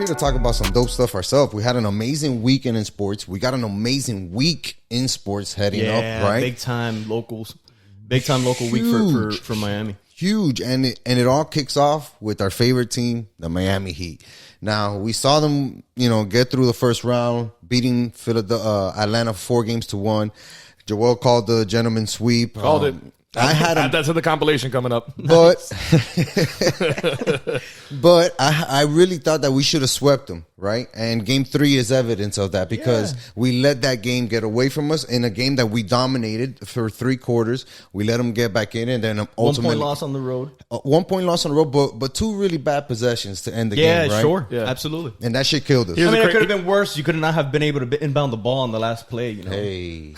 to talk about some dope stuff ourselves. We had an amazing weekend in sports. We got an amazing week in sports heading up, right? Big time local week for Miami. Huge, and it all kicks off with our favorite team, the Miami Heat. Now, we saw them, get through the first round, beating Atlanta 4-1. Joel called the gentleman sweep. Called it. Add that to the compilation coming up. But I really thought that we should have swept them, right? And game 3 is evidence of that because we let that game get away from us in a game that we dominated for 3 quarters. We let them get back in, and then ultimately 1 point loss on the road. 1 point loss on the road, but 2 really bad possessions to end the game, right? Yeah, sure. Yeah, absolutely. And that shit killed us. It could have been worse. You could not have been able to inbound the ball on the last play. Hey.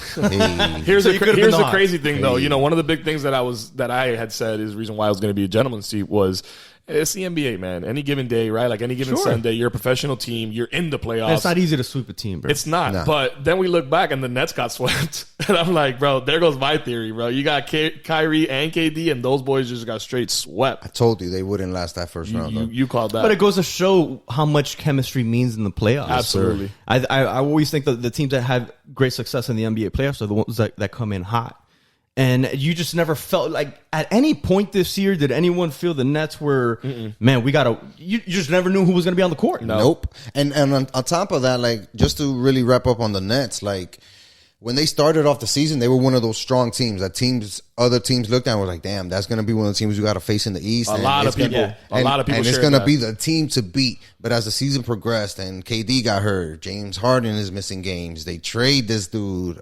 Here's the crazy thing, though. One of the big things that I had said is the reason why I was going to be a gentleman's seat was it's the NBA, man. Any given day, right? Like any given Sunday, you're a professional team. You're in the playoffs. It's not easy to sweep a team, bro. It's not. No. But then we look back and the Nets got swept. And I'm like, bro, there goes my theory, bro. You got Kyrie and KD, and those boys just got straight swept. I told you they wouldn't last that first round, though. You called that. But it goes to show how much chemistry means in the playoffs. Absolutely. I always think that the teams that have great success in the NBA playoffs are the ones that come in hot. And you just never felt like at any point this year did anyone feel the Nets were, man, you just never knew who was going to be on the court. Nope. And on top of that, like, just to really wrap up on the Nets, like, when they started off the season, they were one of those strong teams that other teams looked at and were like, damn, that's going to be one of the teams we got to face in the East. A lot of people. And it's going to be the team to beat. But as the season progressed and KD got hurt, James Harden is missing games. They trade this dude.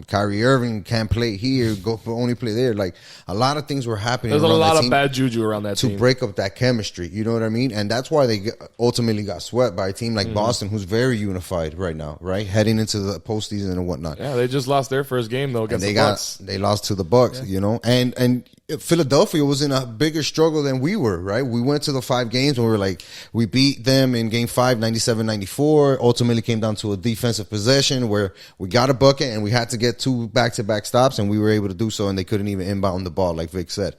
Kyrie Irving can't play here, only play there. Like, a lot of things were happening. There's a lot of bad juju around that team to break up that chemistry. You know what I mean? And that's why they ultimately got swept by a team like Boston, who's very unified right now, right? Heading into the postseason and whatnot. Yeah, they just lost their first game, though, against the Bucks. They lost to the Bucks, And Philadelphia was in a bigger struggle than we were, right? We went to the 5 games and we were like, we beat them in game 5, 97-94. Ultimately came down to a defensive possession where we got a bucket and we had to get 2 back-to-back stops, and we were able to do so, and they couldn't even inbound the ball, like Vic said.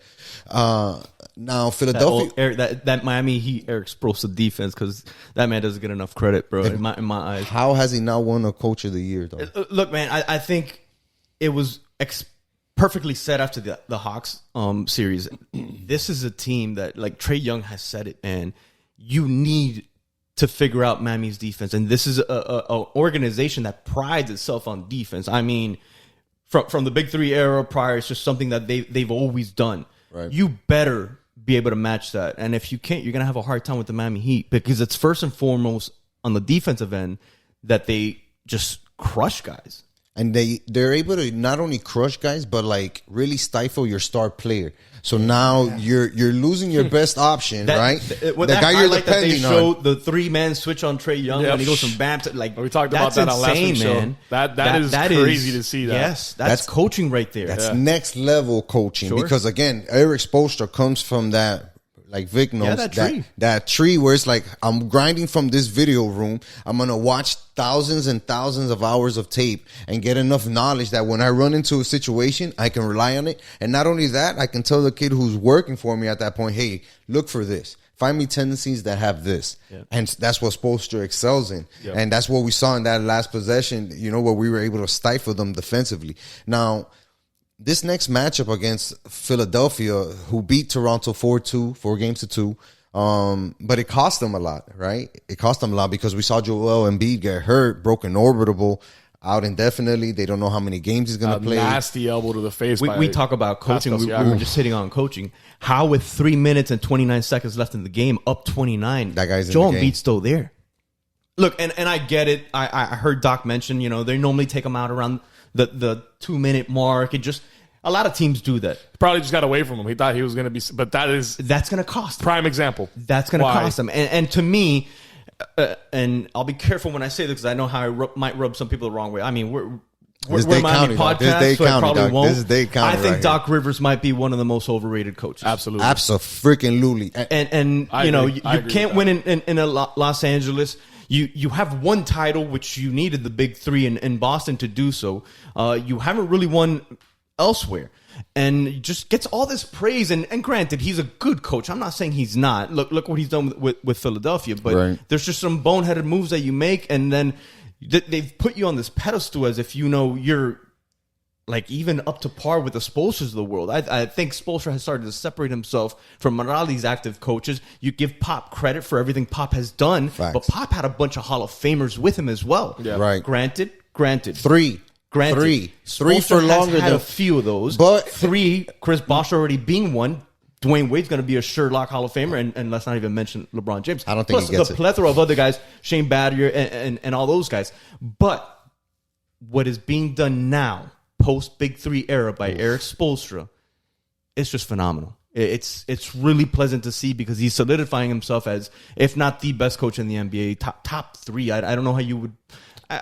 Now, Philadelphia... That Miami Heat Eric Spoelstra defense, because that man doesn't get enough credit, bro, in my eyes. How has he not won a Coach of the Year, though? Look, man, I think it was... perfectly said after the Hawks series. This is a team that, like Trae Young has said it, man, you need to figure out Miami's defense. And this is a organization that prides itself on defense. I mean, from the Big 3 era prior, it's just something that they've always done. Right. You better be able to match that. And if you can't, you're going to have a hard time with the Miami Heat, because it's first and foremost on the defensive end that they just crush guys. And they're able to not only crush guys, but like really stifle your star player. So now you're losing your best option, right? The guy you're depending on. They showed the 3-man switch on Trae Young when he goes from bam to like. We talked about that on last week's show. That is crazy to see that. Yes, that's coaching right there. That's next level coaching, because again, Eric Spoelstra comes from that. Like Vic knows, that tree where it's like, I'm grinding from this video room. I'm going to watch thousands and thousands of hours of tape and get enough knowledge that when I run into a situation, I can rely on it. And not only that, I can tell the kid who's working for me at that point, hey, look for this. Find me tendencies that have this. Yeah. And that's what Spoelstra excels in. Yeah. And that's what we saw in that last possession, where we were able to stifle them defensively. Now, this next matchup against Philadelphia, who beat Toronto 4-2, 4-2, but it cost them a lot, right? It cost them a lot because we saw Joel Embiid get hurt, broken orbital, out indefinitely. They don't know how many games he's going to play. Nasty elbow to the face. We talk about coaching. We were just hitting on coaching. How with 3 minutes and 29 seconds left in the game, up 29, that guy's Joel in the game. Embiid's still there. Look, and I get it. I heard Doc mention, they normally take him out around the 2-minute mark. It just, a lot of teams do that. Probably just got away from him. He thought he was going to be, but that's going to cost him. Prime example. That's going to cost him. And to me, and I'll be careful when I say this because I know how I might rub some people the wrong way. I mean, we're Miami podcast, so I probably won't. This is Dade County. I think Doc Rivers might be one of the most overrated coaches. Absolutely, absolutely. And you can't win in Los Angeles. You have one title, which you needed the Big 3 in Boston to do so. You haven't really won elsewhere. And just gets all this praise. And granted, he's a good coach. I'm not saying he's not. Look what he's done with Philadelphia. But there's just some boneheaded moves that you make. And then they've put you on this pedestal as if you're like even up to par with the Spoelsers of the world. I think Spoelstra has started to separate himself from a lot of these active coaches. You give Pop credit for everything Pop has done. Facts. But Pop had a bunch of Hall of Famers with him as well. Yeah. Right. Granted. Three for longer. Had a few of those, but 3. Chris Bosh already being one. Dwayne Wade's going to be a Sherlock Hall of Famer, and let's not even mention LeBron James. I don't think Plus he gets the plethora of other guys, Shane Battier and all those guys. But what is being done now, post Big 3 era by Eric Spoelstra, it's just phenomenal. It's really pleasant to see because he's solidifying himself as, if not the best coach in the NBA, top 3. I don't know how you would.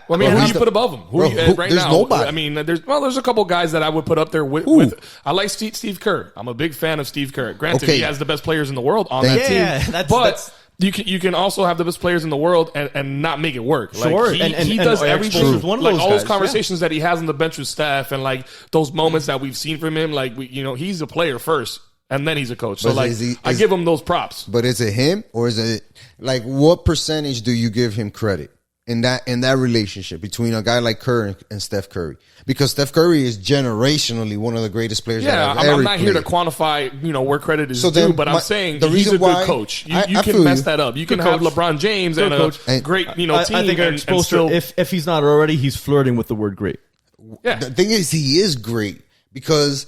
Who do you put above him? Right there's now, nobody. I mean, there's a couple guys that I would put up there with. I like Steve Kerr. I'm a big fan of Steve Kerr. Granted, he has the best players in the world on that team. But you can also have the best players in the world and not make it work. Sure, like he does everything. Like all those conversations that he has on the bench with staff, and like those moments that we've seen from him. Like he's a player first, and then he's a coach. So I give him those props. But is it him, or is it like what percentage do you give him credit in that relationship between a guy like Curry and Steph Curry? Because Steph Curry is generationally one of the greatest players. Yeah, I'm not here to quantify where credit is due, but I'm saying he's a good coach. You can mess that up. You can have LeBron James and a great team. I think Eric Spoelstra, if he's not already, he's flirting with the word great. Yeah. The thing is, he is great because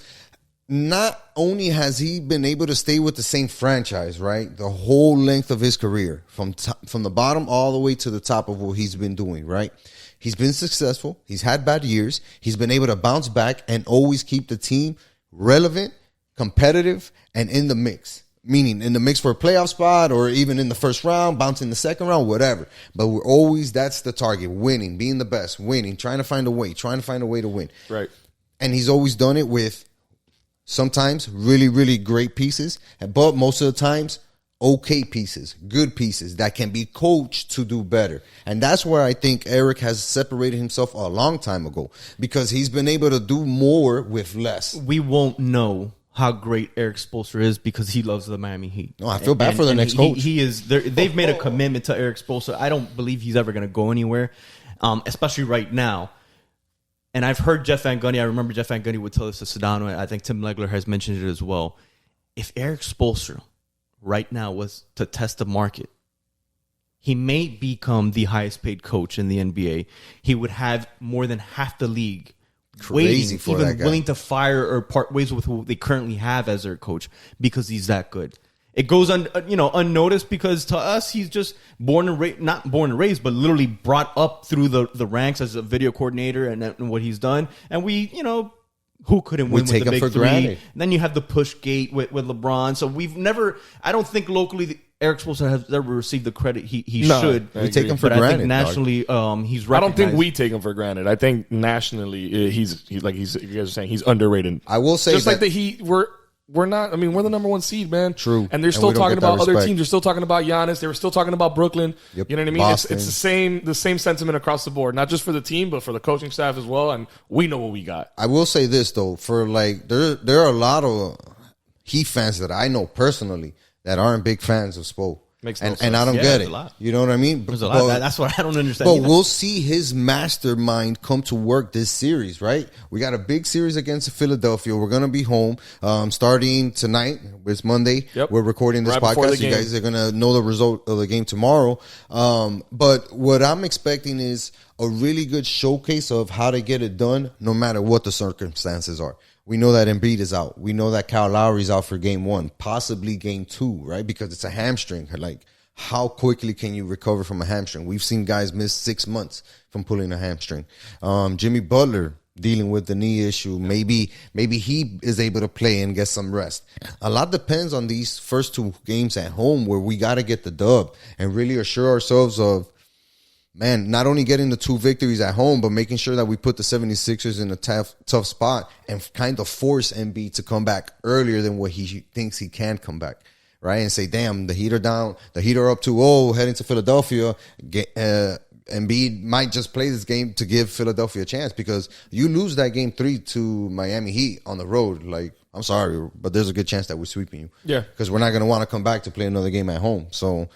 not only has he been able to stay with the same franchise, right, the whole length of his career, from the bottom all the way to the top of what he's been doing, right? He's been successful. He's had bad years. He's been able to bounce back and always keep the team relevant, competitive, and in the mix. Meaning in the mix for a playoff spot or even in the first round, bouncing the second round, whatever. But we're always, that's the target, winning, being the best, winning, trying to find a way to win. Right. And he's always done it with sometimes really, really great pieces, but most of the times, okay pieces, good pieces that can be coached to do better. And that's where I think Eric has separated himself a long time ago because he's been able to do more with less. We won't know how great Eric Spoelstra is because he loves the Miami Heat. No, I feel bad for the next coach. He is. They've made a commitment to Eric Spoelstra. I don't believe he's ever going to go anywhere, especially right now. And I've heard Jeff Van Gundy. I remember Jeff Van Gundy would tell us to Sedano, and I think Tim Legler has mentioned it as well. If Eric Spoelstra right now was to test the market, he may become the highest paid coach in the NBA. He would have more than half the league waiting, even willing to fire or part ways with who they currently have as their coach because he's that good. It goes unnoticed because to us he's just not born and raised, but literally brought up through the ranks as a video coordinator and what he's done. And we who couldn't win with the big 3? And then you have the push gate with LeBron. So we've never. I don't think locally Eric Spoelstra has ever received the credit he should. We take him for granted. I think nationally, he's recognized. I don't think we take him for granted. I think nationally, he's like you guys are saying, he's underrated. I will say just like the Heat we're not. I mean, we're the number 1 seed, man. True. And they're still talking about other teams. They're still talking about Giannis. They were still talking about Brooklyn. Yep. You know what I mean? Boston. It's the same sentiment across the board, not just for the team, but for the coaching staff as well. And we know what we got. I will say this though, for like there are a lot of Heat fans that I know personally that aren't big fans of Spo. Makes no sense. And I don't get it. You know what I mean? There's a lot. That's what I don't understand. But we'll see his mastermind come to work this series, right? We got a big series against Philadelphia. We're going to be home starting tonight. It's Monday. Yep. We're recording this podcast. You guys are going to know the result of the game tomorrow. But what I'm expecting is a really good showcase of how to get it done no matter what the circumstances are. We know that Embiid is out. We know that Kyle Lowry's out for game 1, possibly game 2, right? Because it's a hamstring. Like, how quickly can you recover from a hamstring? We've seen guys miss 6 months from pulling a hamstring. Jimmy Butler dealing with the knee issue. Maybe he is able to play and get some rest. A lot depends on these first 2 games at home where we got to get the dub and really assure ourselves of, man, not only getting the 2 victories at home, but making sure that we put the 76ers in a tough spot and kind of force Embiid to come back earlier than what he thinks he can come back, right? And say, damn, the Heat are down. The Heat are up 2-0 heading to Philadelphia. Embiid might just play this game to give Philadelphia a chance, because you lose that game 3 to Miami Heat on the road. Like, I'm sorry, but there's a good chance that we're sweeping you. Yeah. Because we're not going to want to come back to play another game at home. So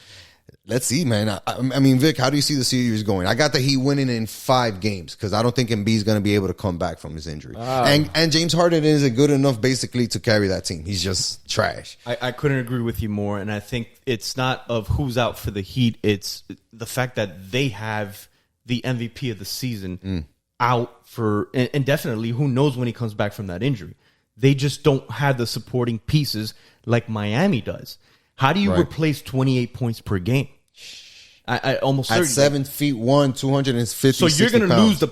let's see, man. I mean, Vic, how do you see the series going? I got the Heat winning in 5 games, because I don't think Embiid's going to be able to come back from his injury. And James Harden isn't good enough basically to carry that team. He's just trash. I couldn't agree with you more. And I think it's not of who's out for the Heat. It's the fact that they have the MVP of the season out for indefinitely. Who knows when he comes back from that injury? They just don't have the supporting pieces like Miami does. How do you replace 28 points per game? I almost at 7'1", 250. So you're going to lose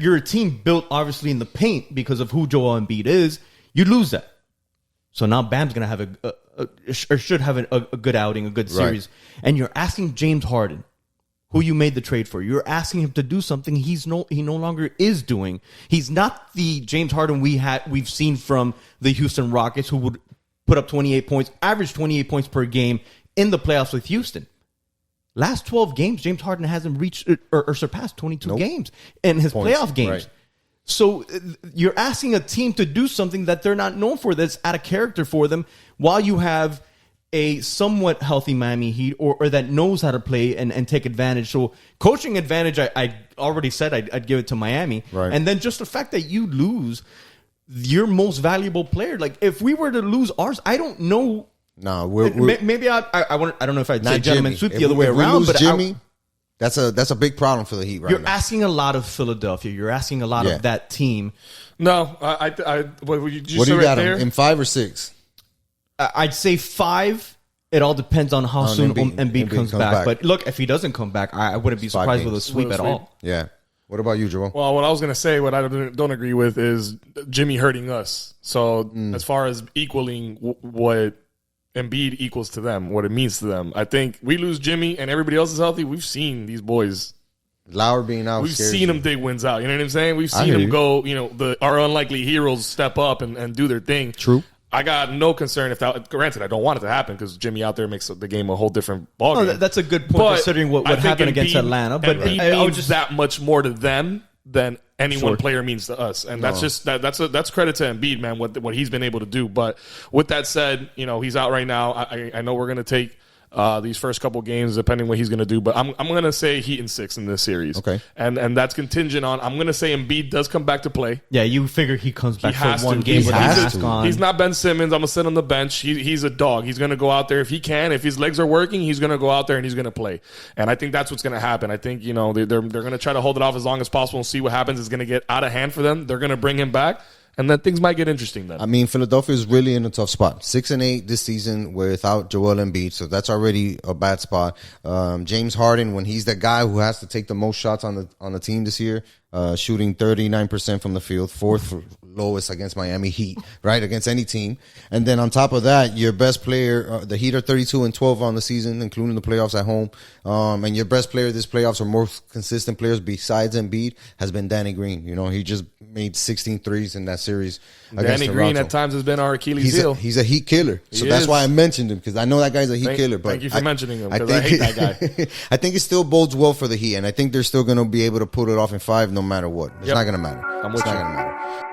you're a team built obviously in the paint because of who Joel Embiid is. You lose that. So now Bam's going to have should have a good outing, a good series, and you're asking James Harden, who you made the trade for, you're asking him to do something he no longer is doing. He's not the James Harden we've seen from the Houston Rockets, who would put up 28 points, average 28 points per game in the playoffs with Houston. Last 12 games, James Harden hasn't reached or surpassed 22 games in his playoff games. Right. So you're asking a team to do something that they're not known for, that's out of character for them, while you have a somewhat healthy Miami Heat or that knows how to play and take advantage. So coaching advantage, I already said I'd give it to Miami. Right. And then just the fact that you lose your most valuable player. Like, if we were to lose ours, I don't know. No, maybe I don't know if I'd say gentleman sweep the other way around. But Jimmy, that's a big problem for the Heat right now. You're asking a lot of Philadelphia. You're asking a lot of that team. No, what you got there? In 5 or 6? I'd say 5. It all depends on how soon Embiid comes back. But look, if he doesn't come back, I wouldn't be surprised with a sweep at all. Yeah. What about you, Joel? Well, what I was going to say, what I don't agree with, is Jimmy hurting us. So as far as equaling what Embiid equals to them, what it means to them, I think we lose Jimmy and everybody else is healthy. We've seen these boys. Lowry being out. We've seen them dig wins out. You know what I'm saying? We've seen them go, our unlikely heroes step up and do their thing. True. I got no concern if that. Granted, I don't want it to happen because Jimmy out there makes the game a whole different ballgame. Oh, that's a good point, considering what happened against Atlanta. But he means that much more to them than any one player means to us, and that's just that's credit to Embiid, man. What he's been able to do. But with that said, he's out right now. I know we're gonna take these first couple games, depending what he's going to do. But I'm going to say Heat in 6 in this series. Okay. And that's contingent on, I'm going to say Embiid does come back to play. Yeah, you figure he comes back for one game with a mask on. He's not Ben Simmons. I'm going to sit on the bench. He's a dog. He's going to go out there if he can. If his legs are working, he's going to go out there and he's going to play. And I think that's what's going to happen. I think, they're going to try to hold it off as long as possible and see what happens. It's going to get out of hand for them. They're going to bring him back. And then things might get interesting then. I mean, Philadelphia is really in a tough spot. 6-8 this season without Joel Embiid, so that's already a bad spot. James Harden, when he's the guy who has to take the most shots on the team this year, shooting 39% from the field, 4th lowest against Miami Heat, right, against any team. And then on top of that, your best player, the Heat are 32-12 on the season, including the playoffs at home. And your best player this playoffs, or most consistent players besides Embiid, has been Danny Green. He just made 16 threes in that series against Danny Toronto. Green at times has been our Achilles heel. He's a Heat killer. So that's why I mentioned him, because I know that guy's a Heat killer. But thank you for mentioning him, because I hate that guy. I think it still bodes well for the Heat, and I think they're still going to be able to pull it off in 5 no matter what. It's not going to matter. It's not going to matter.